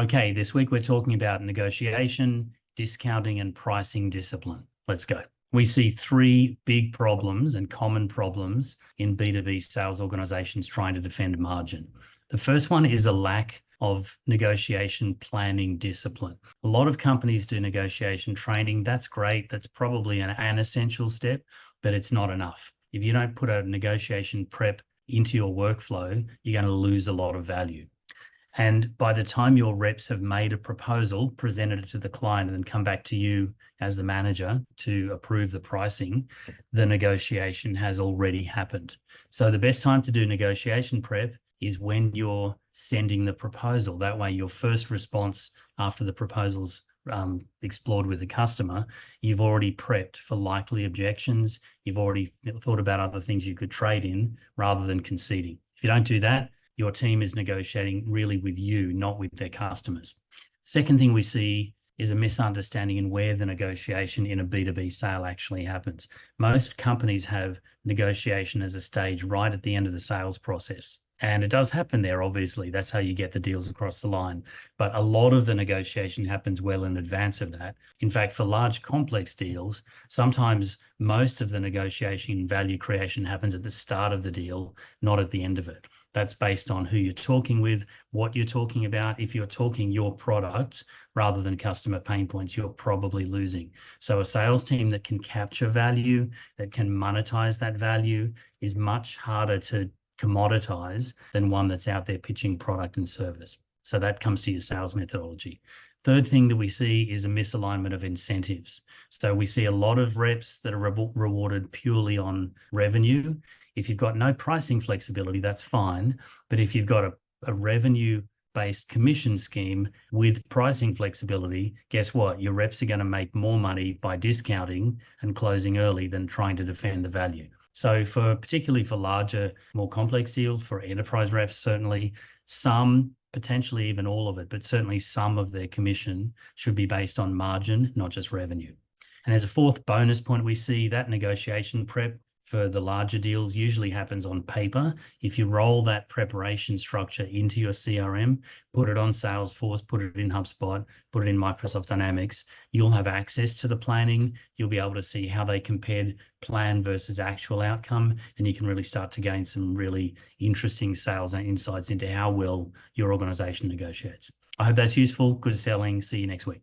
Okay, this week we're talking about negotiation, discounting, and pricing discipline. Let's go. We see three big problems and common problems in B2B sales organizations trying to defend margin. The first one is a lack of negotiation planning discipline. A lot of companies do negotiation training. That's great. That's probably an essential step, but it's not enough. If you don't put a negotiation prep into your workflow, you're going to lose a lot of value. And by the time your reps have made a proposal, presented it to the client, and then come back to you as the manager to approve the pricing, the negotiation has already happened. So the best time to do negotiation prep is when you're sending the proposal. That way, your first response after the proposal's explored with the customer, you've already prepped for likely objections. You've already thought about other things you could trade in rather than conceding. If you don't do that, your team is negotiating really with you, not with their customers. Second thing we see is a misunderstanding in where the negotiation in a B2B sale actually happens. Most companies have negotiation as a stage right at the end of the sales process. And it does happen there, obviously. That's how you get the deals across the line. But a lot of the negotiation happens well in advance of that. In fact, for large complex deals, sometimes most of the negotiation value creation happens at the start of the deal, not at the end of it. That's based on who you're talking with, what you're talking about. If you're talking your product rather than customer pain points, you're probably losing. So a sales team that can capture value, that can monetize that value, is much harder to commoditize than one that's out there pitching product and service. So that comes to your sales methodology. Third thing that we see is a misalignment of incentives. So we see a lot of reps that are rewarded purely on revenue. If you've got no pricing flexibility, that's fine. But if you've got a revenue-based commission scheme with pricing flexibility, guess what? Your reps are going to make more money by discounting and closing early than trying to defend the value. So particularly for larger, more complex deals, for enterprise reps, certainly some, potentially even all of it, but certainly some of their commission should be based on margin, not just revenue. And as a fourth bonus point, we see that negotiation prep for the larger deals usually happens on paper. If you roll that preparation structure into your CRM, put it on Salesforce, put it in HubSpot, put it in Microsoft Dynamics, you'll have access to the planning. You'll be able to see how they compared plan versus actual outcome, and you can really start to gain some really interesting sales and insights into how well your organization negotiates. I hope that's useful. Good selling. See you next week.